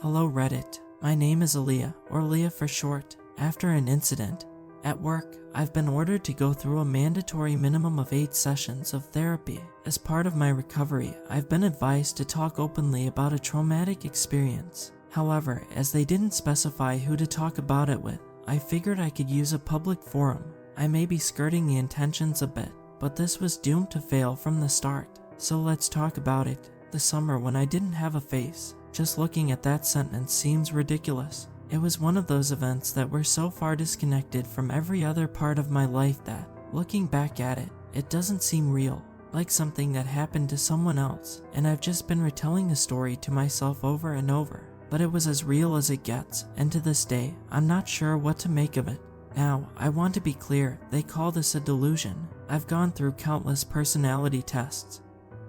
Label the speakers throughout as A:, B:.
A: Hello Reddit, my name is Aaliyah, or Leah for short. After an incident at work, I've been ordered to go through a mandatory minimum of 8 sessions of therapy. As part of my recovery, I've been advised to talk openly about a traumatic experience. However, as they didn't specify who to talk about it with, I figured I could use a public forum. I may be skirting the intentions a bit, but this was doomed to fail from the start. So let's talk about it. The summer when I didn't have a face. Just looking at that sentence seems ridiculous. It was one of those events that were so far disconnected from every other part of my life that, looking back at it, it doesn't seem real, like something that happened to someone else, and I've just been retelling the story to myself over and over. But it was as real as it gets, and to this day, I'm not sure what to make of it. Now, I want to be clear, they call this a delusion. I've gone through countless personality tests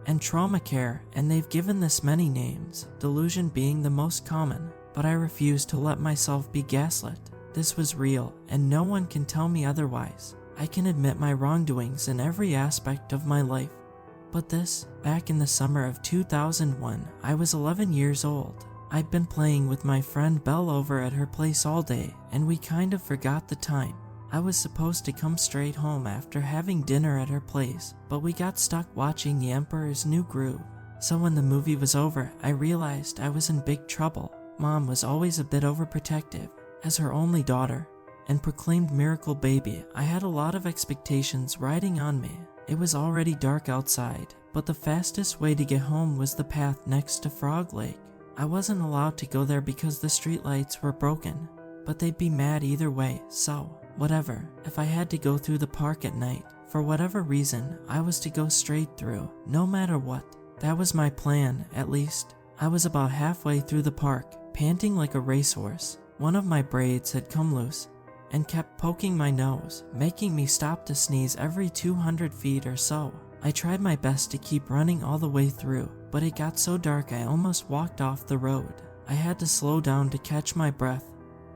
A: and trauma care, and they've given this many names, delusion being the most common, but I refuse to let myself be gaslit. This was real, and no one can tell me otherwise. I can admit my wrongdoings in every aspect of my life. But this, back in the summer of 2001, I was 11 years old. I'd been playing with my friend Belle over at her place all day, and we kind of forgot the time. I was supposed to come straight home after having dinner at her place, but we got stuck watching The Emperor's New Groove. So when the movie was over, I realized I was in big trouble. Mom was always a bit overprotective. As her only daughter and proclaimed miracle baby, I had a lot of expectations riding on me. It was already dark outside, but the fastest way to get home was the path next to Frog Lake. I wasn't allowed to go there because the streetlights were broken, but they'd be mad either way, so whatever. If I had to go through the park at night, for whatever reason, I was to go straight through, no matter what. That was my plan, at least. I was about halfway through the park, panting like a racehorse. One of my braids had come loose and kept poking my nose, making me stop to sneeze every 200 feet or so. I tried my best to keep running all the way through, but it got so dark I almost walked off the road. I had to slow down to catch my breath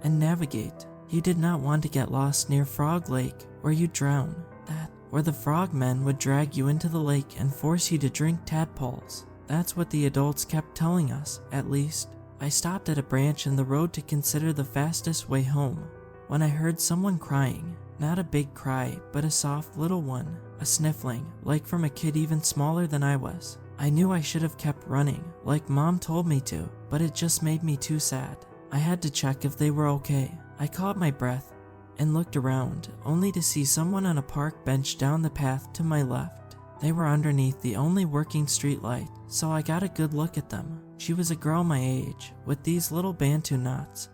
A: and navigate. You did not want to get lost near Frog Lake, where you'd drown. That, where the frogmen would drag you into the lake and force you to drink tadpoles. That's what the adults kept telling us, at least. I stopped at a branch in the road to consider the fastest way home, when I heard someone crying. Not a big cry, but a soft little one. A sniffling, like from a kid even smaller than I was. I knew I should have kept running, like Mom told me to, but it just made me too sad. I had to check if they were okay. I caught my breath and looked around, only to see someone on a park bench down the path to my left. They were underneath the only working streetlight, so I got a good look at them. She was a girl my age, with these little bantu knots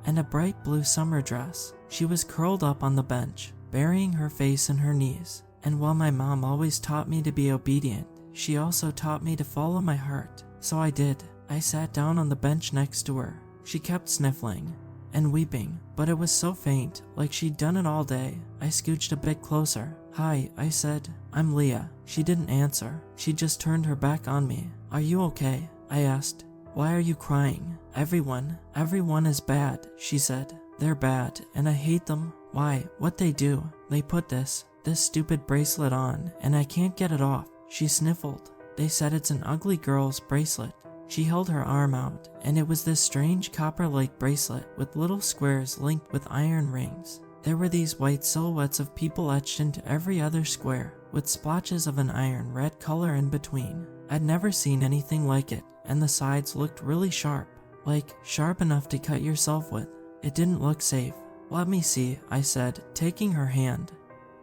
A: and a bright blue summer dress. She was curled up on the bench, burying her face in her knees. And while my mom always taught me to be obedient, she also taught me to follow my heart. So I did. I sat down on the bench next to her. She kept sniffling and weeping, but it was so faint, like she'd done it all day. I scooched a bit closer. "Hi," I said. "I'm Leah." She didn't answer. She just turned her back on me. "Are you okay?" I asked. "Why are you crying?" Everyone is bad," she said. "They're bad, and I hate them." "Why? What they do?" "They put this stupid bracelet on, and I can't get it off." She sniffled. "They said it's an ugly girl's bracelet." She held her arm out, and it was this strange copper-like bracelet with little squares linked with iron rings. There were these white silhouettes of people etched into every other square, with splotches of an iron red color in between. I'd never seen anything like it, and the sides looked really sharp, like sharp enough to cut yourself with. It didn't look safe. "Let me see," I said, taking her hand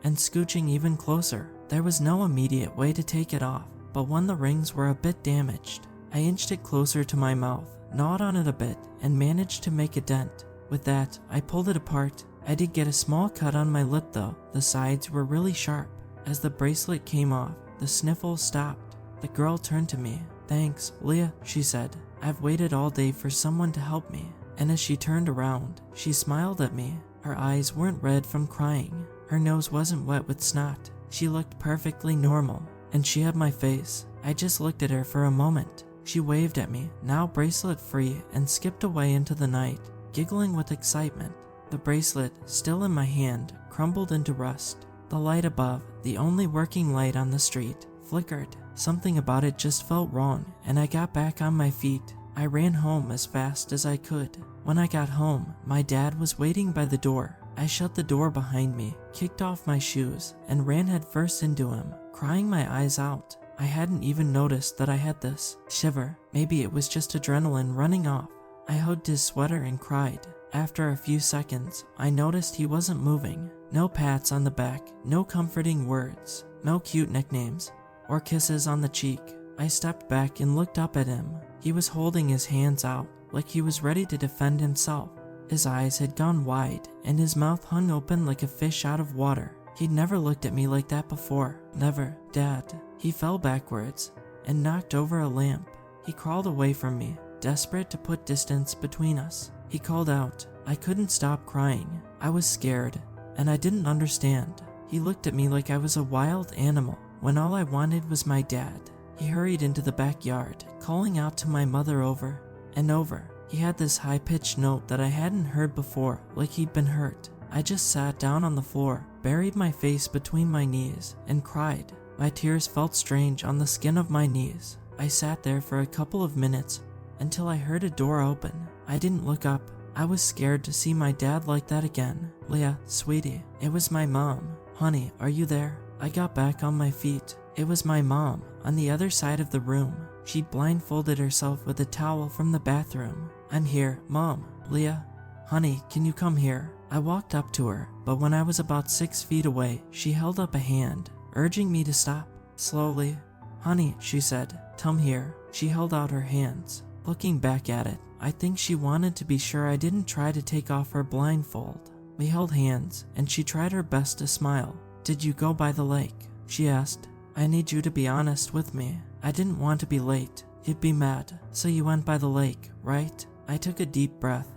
A: and scooching even closer. There was no immediate way to take it off, but when the rings were a bit damaged, I inched it closer to my mouth, gnawed on it a bit, and managed to make a dent. With that, I pulled it apart. I did get a small cut on my lip though. The sides were really sharp. As the bracelet came off, the sniffles stopped. The girl turned to me. "Thanks, Leah," she said. "I've waited all day for someone to help me." And as she turned around, she smiled at me. Her eyes weren't red from crying. Her nose wasn't wet with snot. She looked perfectly normal, and she had my face. I just looked at her for a moment. She waved at me, now bracelet free, and skipped away into the night, giggling with excitement. The bracelet, still in my hand, crumbled into rust. The light above, the only working light on the street, flickered. Something about it just felt wrong, and I got back on my feet. I ran home as fast as I could. When I got home, my dad was waiting by the door. I shut the door behind me, kicked off my shoes, and ran headfirst into him, crying my eyes out. I hadn't even noticed that I had this shiver. Maybe it was just adrenaline running off. I hugged his sweater and cried. After a few seconds, I noticed he wasn't moving. No pats on the back, no comforting words, no cute nicknames, or kisses on the cheek. I stepped back and looked up at him. He was holding his hands out, like he was ready to defend himself. His eyes had gone wide, and his mouth hung open like a fish out of water. He'd never looked at me like that before. Never. Dad. He fell backwards and knocked over a lamp. He crawled away from me, desperate to put distance between us. He called out. I couldn't stop crying. I was scared, and I didn't understand. He looked at me like I was a wild animal, when all I wanted was my dad. He hurried into the backyard, calling out to my mother over and over. He had this high-pitched note that I hadn't heard before, like he'd been hurt. I just sat down on the floor, buried my face between my knees, and cried. My tears felt strange on the skin of my knees. I sat there for a couple of minutes until I heard a door open. I didn't look up. I was scared to see my dad like that again. Leah, sweetie, it was my mom. Honey, are you there? I got back on my feet. It was my mom, on the other side of the room. She'd blindfolded herself with a towel from the bathroom. I'm here, Mom. Leah, honey, can you come here? I walked up to her, but when I was about 6 feet away, she held up a hand, urging me to stop. Slowly, honey, she said, come here. She held out her hands. Looking back at it, I think she wanted to be sure I didn't try to take off her blindfold. We held hands, and she tried her best to smile. Did you go by the lake? She asked. I need you to be honest with me. I didn't want to be late. You'd be mad. So you went by the lake, right? I took a deep breath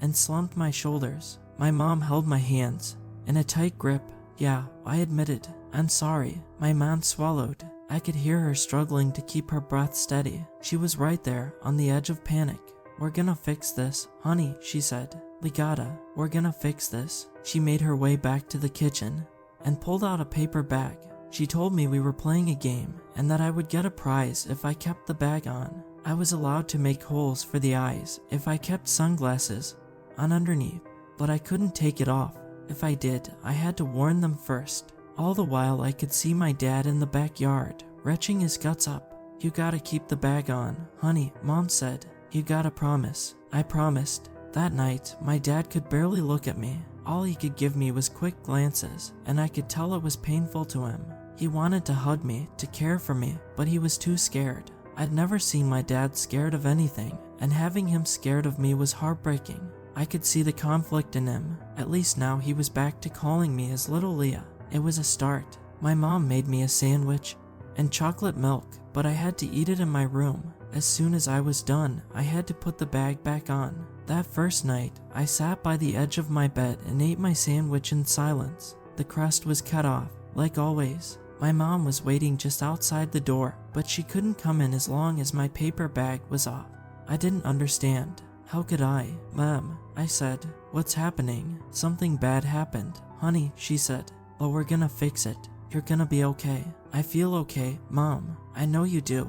A: and slumped my shoulders. My mom held my hands in a tight grip. Yeah, I admitted. I'm sorry. My mom swallowed. I could hear her struggling to keep her breath steady. She was right there, on the edge of panic. We're gonna fix this, honey, she said. We're gonna fix this. She made her way back to the kitchen and pulled out a paper bag. She told me we were playing a game and that I would get a prize if I kept the bag on. I was allowed to make holes for the eyes if I kept sunglasses on underneath, but I couldn't take it off. If I did, I had to warn them first. All the while I could see my dad in the backyard, retching his guts up. You gotta keep the bag on, honey, Mom said. You gotta promise. I promised. That night, my dad could barely look at me. All he could give me was quick glances, and I could tell it was painful to him. He wanted to hug me, to care for me, but he was too scared. I'd never seen my dad scared of anything, and having him scared of me was heartbreaking. I could see the conflict in him. At least now he was back to calling me his little Leah. It was a start. My mom made me a sandwich and chocolate milk, but I had to eat it in my room. As soon as I was done, I had to put the bag back on. That first night, I sat by the edge of my bed and ate my sandwich in silence. The crust was cut off, like always. My mom was waiting just outside the door, but she couldn't come in as long as my paper bag was off. I didn't understand. How could I? Mom, I said. What's happening? Something bad happened. Honey, she said. But we're gonna fix it. You're gonna be okay. I feel okay, Mom. I know you do.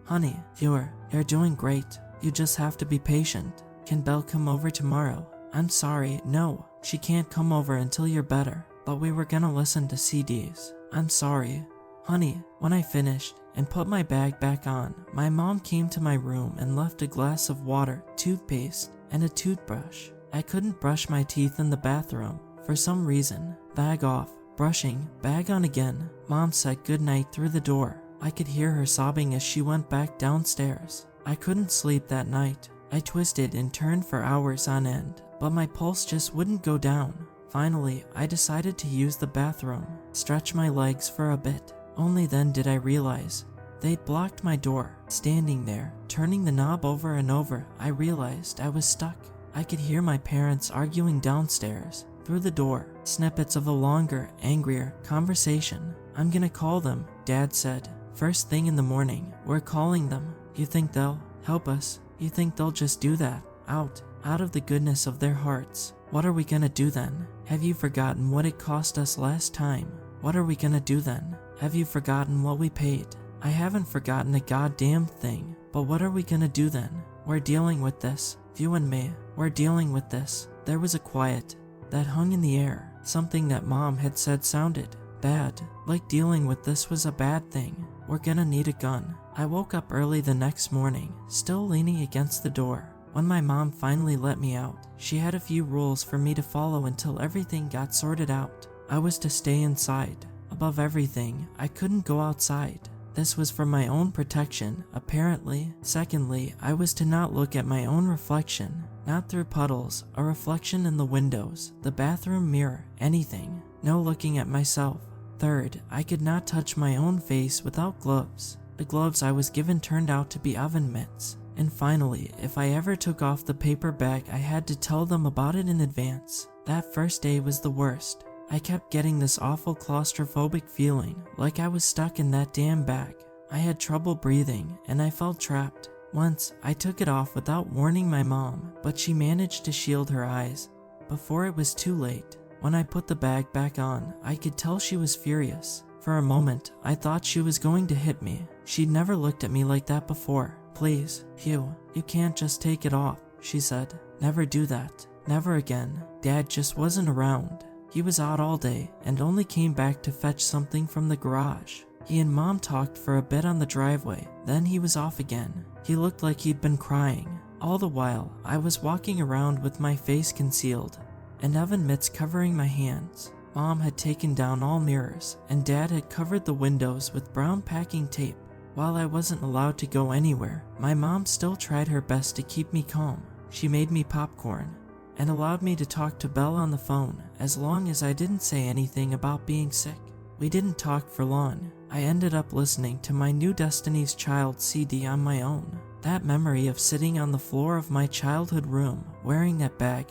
A: Honey, you're doing great. You just have to be patient. Can Belle come over tomorrow? I'm sorry, no. She can't come over until you're better. But we were gonna listen to CDs. I'm sorry. Honey, when I finished and put my bag back on, my mom came to my room and left a glass of water, toothpaste, and a toothbrush. I couldn't brush my teeth in the bathroom. For some reason. Bag off. Brushing. Bag on again. Mom said goodnight through the door. I could hear her sobbing as she went back downstairs. I couldn't sleep that night. I twisted and turned for hours on end, but my pulse just wouldn't go down. Finally, I decided to use the bathroom, stretch my legs for a bit. Only then did I realize they'd blocked my door. Standing there, turning the knob over and over, I realized I was stuck. I could hear my parents arguing downstairs. Through the door, snippets of a longer, angrier conversation. I'm gonna call them, Dad said. First thing in the morning, we're calling them. You think they'll help us? You think they'll just do that? Out of the goodness of their hearts. What are we gonna do then? Have you forgotten what it cost us last time? What are we gonna do then? Have you forgotten what we paid? I haven't forgotten a goddamn thing, But what are we gonna do then? We're dealing with this. You and me, we're dealing with this. There was a quiet that hung in the air. Something that Mom had said sounded bad, like dealing with this was a bad thing. We're gonna need a gun. I woke up early the next morning, still leaning against the door. When my mom finally let me out, she had a few rules for me to follow until everything got sorted out. I was to stay inside. Above everything, I couldn't go outside. This was for my own protection, apparently. Secondly, I was to not look at my own reflection, not through puddles, a reflection in the windows, the bathroom mirror, anything. No looking at myself. Third, I could not touch my own face without gloves. The gloves I was given turned out to be oven mitts. And finally, if I ever took off the paper bag, I had to tell them about it in advance. That first day was the worst. I kept getting this awful claustrophobic feeling, like I was stuck in that damn bag. I had trouble breathing, and I felt trapped. Once, I took it off without warning my mom, but she managed to shield her eyes before it was too late. When I put the bag back on, I could tell she was furious. For a moment, I thought she was going to hit me. She'd never looked at me like that before. "Please, Hugh, you can't just take it off," she said. "Never do that. Never again." Dad just wasn't around. He was out all day and only came back to fetch something from the garage. He and Mom talked for a bit on the driveway, then he was off again. He looked like he'd been crying. All the while, I was walking around with my face concealed and oven mitts covering my hands. Mom had taken down all mirrors, and Dad had covered the windows with brown packing tape. While I wasn't allowed to go anywhere, my mom still tried her best to keep me calm. She made me popcorn and allowed me to talk to Belle on the phone as long as I didn't say anything about being sick. We didn't talk for long. I ended up listening to my new Destiny's Child CD on my own. That memory of sitting on the floor of my childhood room wearing that bag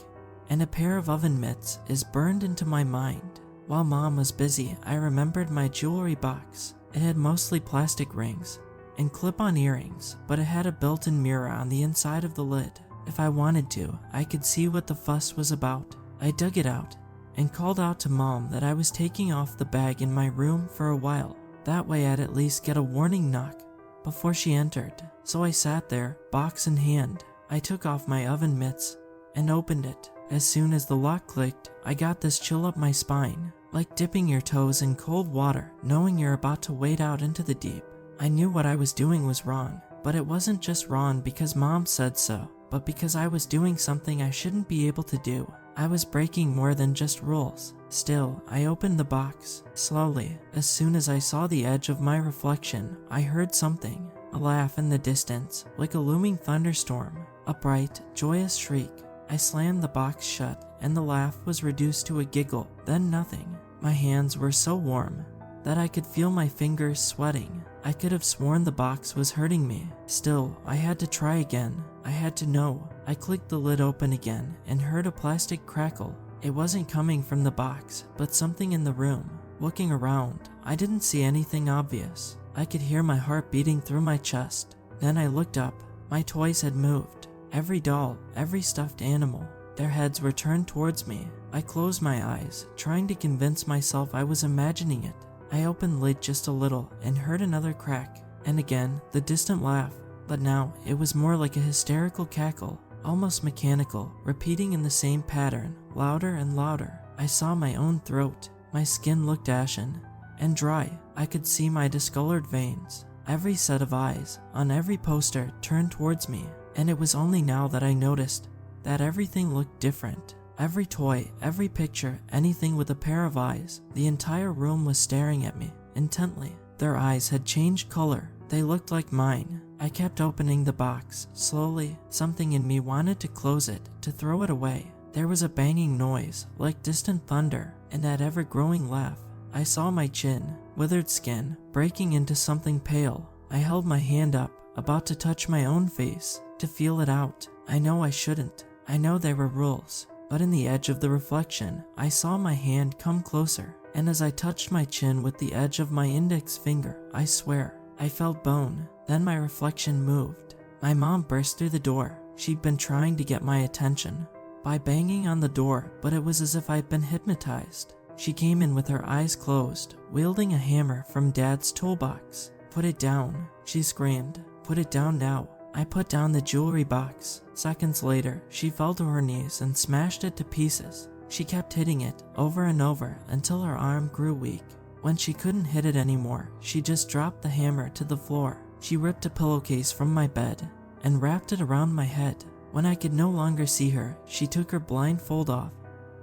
A: and a pair of oven mitts is burned into my mind. While Mom was busy, I remembered my jewelry box. It had mostly plastic rings and clip-on earrings, but it had a built-in mirror on the inside of the lid. If I wanted to, I could see what the fuss was about. I dug it out and called out to Mom that I was taking off the bag in my room for a while. That way I'd at least get a warning knock before she entered. So I sat there, box in hand. I took off my oven mitts and opened it. As soon as the lock clicked, I got this chill up my spine, like dipping your toes in cold water, knowing you're about to wade out into the deep. I knew what I was doing was wrong, but it wasn't just wrong because Mom said so, but because I was doing something I shouldn't be able to do. I was breaking more than just rules. Still, I opened the box. Slowly, as soon as I saw the edge of my reflection, I heard something. A laugh in the distance, like a looming thunderstorm. A bright, joyous shriek. I slammed the box shut, and the laugh was reduced to a giggle, then nothing. My hands were so warm that I could feel my fingers sweating. I could have sworn the box was hurting me. Still, I had to try again. I had to know. I clicked the lid open again and heard a plastic crackle. It wasn't coming from the box, but something in the room. Looking around, I didn't see anything obvious. I could hear my heart beating through my chest. Then I looked up. My toys had moved. Every doll, every stuffed animal, their heads were turned towards me. I closed my eyes, trying to convince myself I was imagining it. I opened the lid just a little and heard another crack, and again the distant laugh, but now it was more like a hysterical cackle, almost mechanical, repeating in the same pattern, louder and louder. I saw my own throat. My skin looked ashen and dry. I could see my discolored veins. Every set of eyes on every poster turned towards me, and it was only now that I noticed that everything looked different. Every toy, every picture, anything with a pair of eyes, the entire room was staring at me intently. Their eyes had changed color. They looked like mine. I kept opening the box. Slowly, something in me wanted to close it, to throw it away. There was a banging noise, like distant thunder, and that ever-growing laugh. I saw my chin, withered skin, breaking into something pale. I held my hand up, about to touch my own face, to feel it out. I know I shouldn't. I know there were rules. But in the edge of the reflection, I saw my hand come closer, and as I touched my chin with the edge of my index finger, I swear, I felt bone. Then my reflection moved. My mom burst through the door. She'd been trying to get my attention by banging on the door, but it was as if I'd been hypnotized. She came in with her eyes closed, wielding a hammer from Dad's toolbox. "Put it down," she screamed. Put it down now." I put down the jewelry box. Seconds later, she fell to her knees and smashed it to pieces. She kept hitting it over and over until her arm grew weak. When she couldn't hit it anymore, she just dropped the hammer to the floor. She ripped a pillowcase from my bed and wrapped it around my head. When I could no longer see her, she took her blindfold off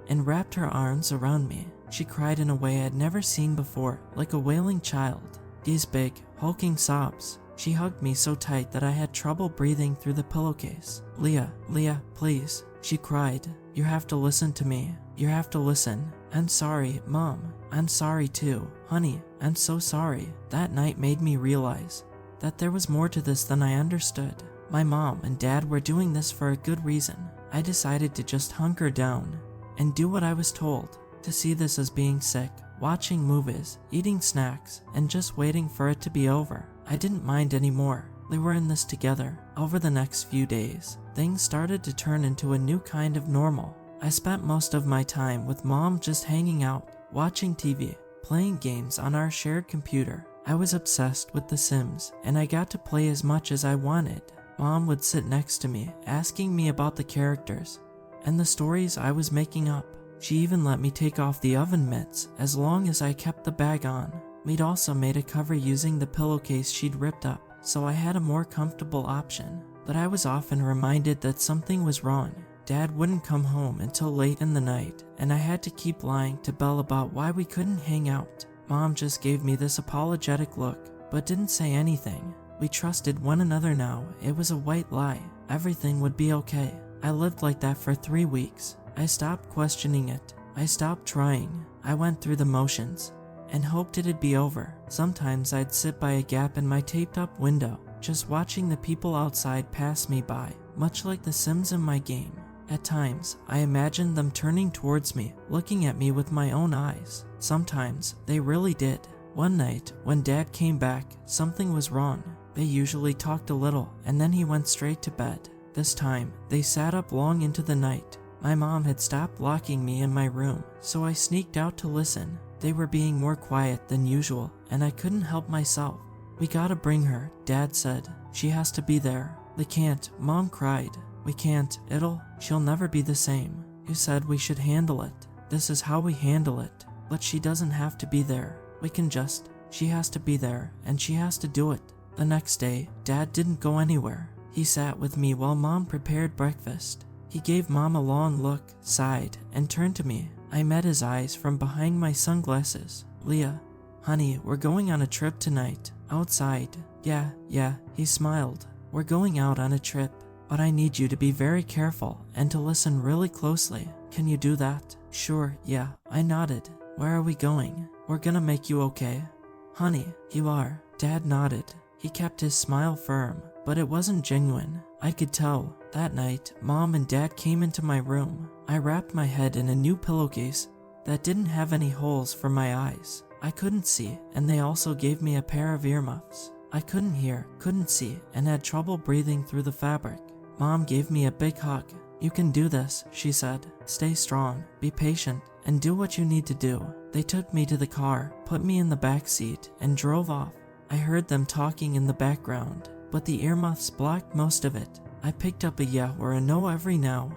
A: and wrapped her arms around me. She cried in a way I'd never seen before, like a wailing child. These big, hulking sobs. She hugged me so tight that I had trouble breathing through the pillowcase. "Leah, Leah, please," she cried. "You have to listen to me. You have to listen. I'm sorry, Mom. I'm sorry too. Honey, I'm so sorry." That night made me realize that there was more to this than I understood. My mom and dad were doing this for a good reason. I decided to just hunker down and do what I was told. To see this as being sick, watching movies, eating snacks, and just waiting for it to be over. I didn't mind anymore. We were in this together. Over the next few days, things started to turn into a new kind of normal. I spent most of my time with Mom just hanging out, watching TV, playing games on our shared computer. I was obsessed with The Sims, and I got to play as much as I wanted. Mom would sit next to me, asking me about the characters and the stories I was making up. She even let me take off the oven mitts as long as I kept the bag on. We'd also made a cover using the pillowcase she'd ripped up, so I had a more comfortable option. But I was often reminded that something was wrong. Dad wouldn't come home until late in the night, and I had to keep lying to Belle about why we couldn't hang out. Mom just gave me this apologetic look, but didn't say anything. We trusted one another now. It was a white lie. Everything would be okay. I lived like that for 3 weeks. I stopped questioning it. I stopped trying. I went through the motions and hoped it'd be over. Sometimes I'd sit by a gap in my taped up window, just watching the people outside pass me by, much like the Sims in my game. At times, I imagined them turning towards me, looking at me with my own eyes. Sometimes, they really did. One night, when Dad came back, something was wrong. They usually talked a little, and then he went straight to bed. This time, they sat up long into the night. My mom had stopped locking me in my room, so I sneaked out to listen. They were being more quiet than usual, and I couldn't help myself. "We gotta bring her," Dad said. "She has to be there." "We can't," Mom cried. "We can't. She'll never be the same. You said we should handle it. This is how we handle it. But she doesn't have to be there. She has to be there, and she has to do it." The next day, Dad didn't go anywhere. He sat with me while Mom prepared breakfast. He gave Mom a long look, sighed, and turned to me. I met his eyes from behind my sunglasses. "Leah, honey, we're going on a trip tonight. Outside." Yeah, he smiled. "We're going out on a trip, but I need you to be very careful and to listen really closely. Can you do that?" "Sure, yeah," I nodded. "Where are we going?" "We're gonna make you okay." "Honey, you are." Dad nodded. He kept his smile firm, but it wasn't genuine. I could tell. That night, Mom and Dad came into my room. I wrapped my head in a new pillowcase that didn't have any holes for my eyes. I couldn't see, and they also gave me a pair of earmuffs. I couldn't hear, couldn't see, and had trouble breathing through the fabric. Mom gave me a big hug. "You can do this," she said. "Stay strong, be patient, and do what you need to do." They took me to the car, put me in the back seat, and drove off. I heard them talking in the background, but the earmuffs blocked most of it. I picked up a yeah or a no every now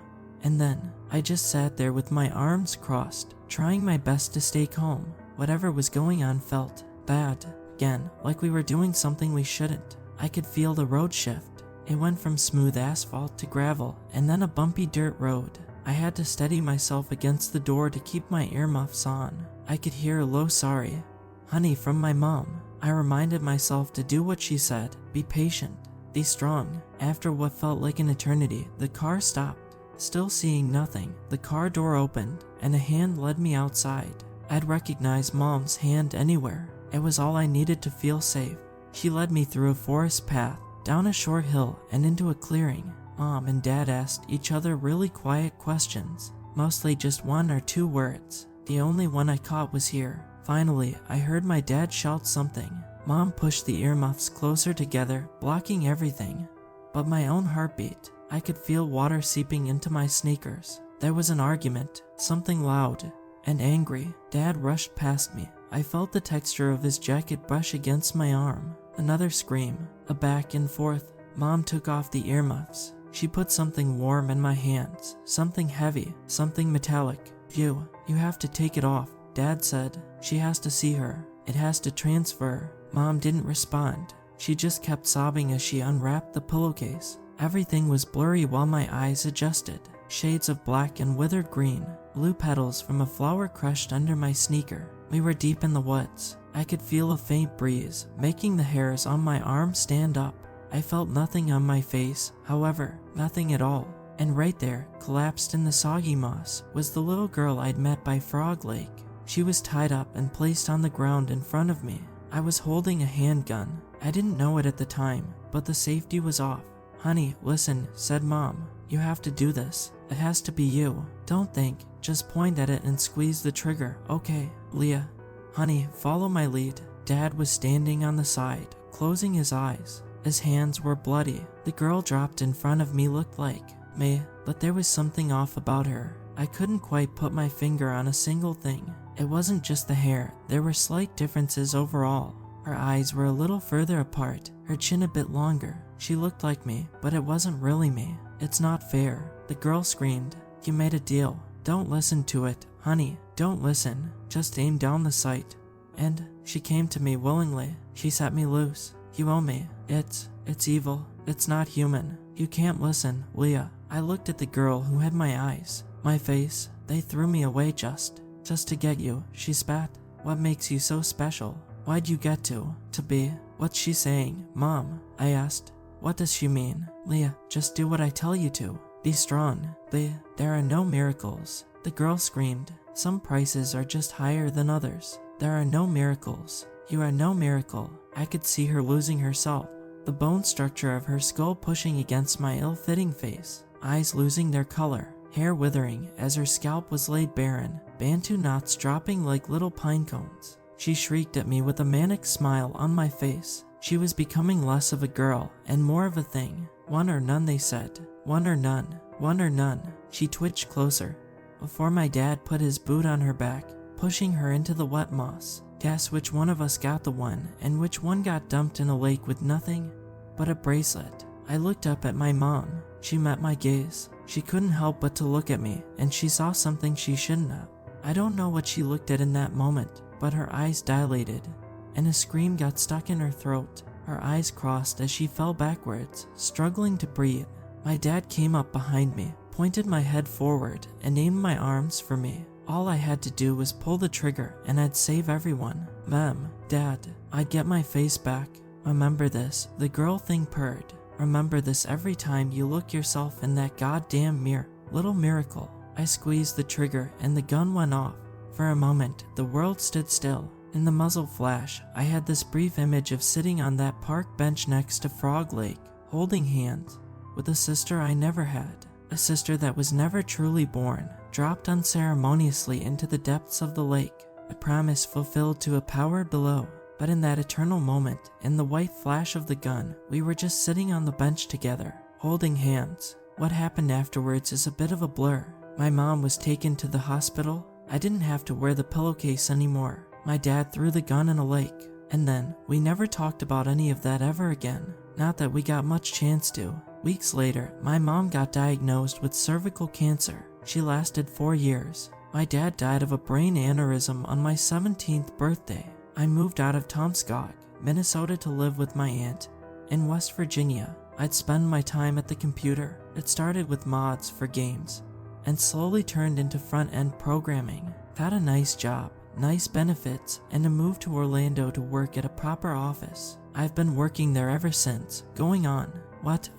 A: and then. I just sat there with my arms crossed, trying my best to stay calm. Whatever was going on felt bad. Again, like we were doing something we shouldn't. I could feel the road shift. It went from smooth asphalt to gravel, and then a bumpy dirt road. I had to steady myself against the door to keep my earmuffs on. I could hear a low sorry, "Honey," from my mom. I reminded myself to do what she said. Be patient. Be strong. After what felt like an eternity, the car stopped. Still seeing nothing, the car door opened, and a hand led me outside. I'd recognize Mom's hand anywhere. It was all I needed to feel safe. She led me through a forest path, down a short hill, and into a clearing. Mom and Dad asked each other really quiet questions, mostly just 1 or 2 words. The only one I caught was "here." Finally, I heard my dad shout something. Mom pushed the earmuffs closer together, blocking everything but my own heartbeat. I could feel water seeping into my sneakers. There was an argument, something loud and angry. Dad rushed past me. I felt the texture of his jacket brush against my arm. Another scream, a back and forth. Mom took off the earmuffs. She put something warm in my hands, something heavy, something metallic. You have to take it off, Dad said. She has to see her. It has to transfer. Mom didn't respond. She just kept sobbing as she unwrapped the pillowcase. Everything was blurry while my eyes adjusted. Shades of black and withered green, blue petals from a flower crushed under my sneaker. We were deep in the woods. I could feel a faint breeze, making the hairs on my arms stand up. I felt nothing on my face, however, nothing at all. And right there, collapsed in the soggy moss, was the little girl I'd met by Frog Lake. She was tied up and placed on the ground in front of me. I was holding a handgun. I didn't know it at the time, but the safety was off. Honey, listen, said Mom. You have to do this. It has to be you. Don't think, just point at it and squeeze the trigger, okay? Leah. Honey, follow my lead. Dad was standing on the side, closing his eyes. His hands were bloody. The girl dropped in front of me looked like me, but there was something off about her. I couldn't quite put my finger on a single thing. It wasn't just the hair, there were slight differences overall. Her eyes were a little further apart, her chin a bit longer. She looked like me, but it wasn't really me. It's not fair. The girl screamed. You made a deal. Don't listen to it, honey. Don't listen. Just aim down the sight. And she came to me willingly. She set me loose. You owe me. It's evil. It's not human. You can't listen, Leah. I looked at the girl who had my eyes, my face. They threw me away just to get you, she spat. What makes you so special? Why'd you get to be? What's she saying, Mom? I asked. What does she mean? Leah, just do what I tell you to. Be strong. There are no miracles. The girl screamed. Some prices are just higher than others. There are no miracles. You are no miracle. I could see her losing herself. The bone structure of her skull pushing against my ill-fitting face. Eyes losing their color. Hair withering as her scalp was laid barren. Bantu knots dropping like little pine cones. She shrieked at me with a manic smile on my face. She was becoming less of a girl and more of a thing. One or none, they said. One or none. One or none. She twitched closer. Before my dad put his boot on her back, pushing her into the wet moss. Guess which one of us got the one and which one got dumped in a lake with nothing but a bracelet. I looked up at my mom. She met my gaze. She couldn't help but to look at me, and she saw something she shouldn't have. I don't know what she looked at in that moment, but her eyes dilated, and a scream got stuck in her throat. Her eyes crossed as she fell backwards, struggling to breathe. My dad came up behind me, pointed my head forward, and aimed my arms for me. All I had to do was pull the trigger, and I'd save everyone. Mom, Dad, I'd get my face back. Remember this, the girl thing purred. Remember this every time you look yourself in that goddamn mirror. Little miracle. I squeezed the trigger and the gun went off. For a moment, the world stood still. In the muzzle flash, I had this brief image of sitting on that park bench next to Frog Lake, holding hands, with a sister I never had. A sister that was never truly born, dropped unceremoniously into the depths of the lake. A promise fulfilled to a power below. But in that eternal moment, in the white flash of the gun, we were just sitting on the bench together, holding hands. What happened afterwards is a bit of a blur. My mom was taken to the hospital. I didn't have to wear the pillowcase anymore. My dad threw the gun in a lake. And then, we never talked about any of that ever again. Not that we got much chance to. Weeks later, my mom got diagnosed with cervical cancer. She lasted 4 years. My dad died of a brain aneurysm on my 17th birthday. I moved out of Tomskog, Minnesota to live with my aunt. In West Virginia, I'd spend my time at the computer. It started with mods for games, and slowly turned into front-end programming. Got a nice job, nice benefits, and a move to Orlando to work at a proper office. I've been working there ever since, going on,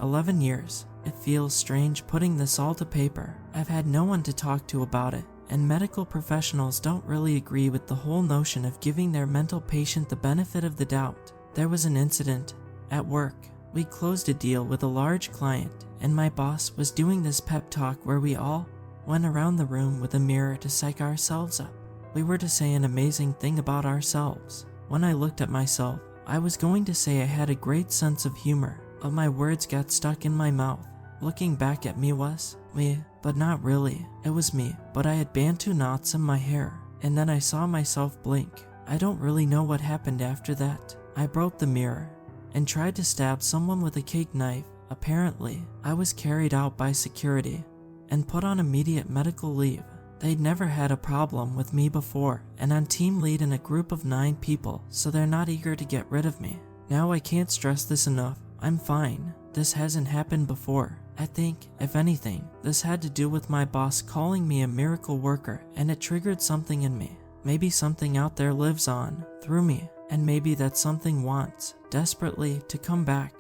A: 11 years. It feels strange putting this all to paper. I've had no one to talk to about it. And medical professionals don't really agree with the whole notion of giving their mental patient the benefit of the doubt. There was an incident at work. We closed a deal with a large client, and my boss was doing this pep talk where we all went around the room with a mirror to psych ourselves up. We were to say an amazing thing about ourselves. When I looked at myself, I was going to say I had a great sense of humor, but my words got stuck in my mouth. Looking back at me was me, but not really. It was me, but I had Bantu knots in my hair, and then I saw myself blink. I don't really know what happened after that. I broke the mirror. and tried to stab someone with a cake knife. Apparently, I was carried out by security and put on immediate medical leave. They'd never had a problem with me before, and I'm team lead in a group of 9 people, so they're not eager to get rid of me. Now I can't stress this enough. I'm fine. This hasn't happened before. I think, if anything, this had to do with my boss calling me a miracle worker, and it triggered something in me. Maybe something out there lives on, through me, and maybe that something wants, desperately, to come back.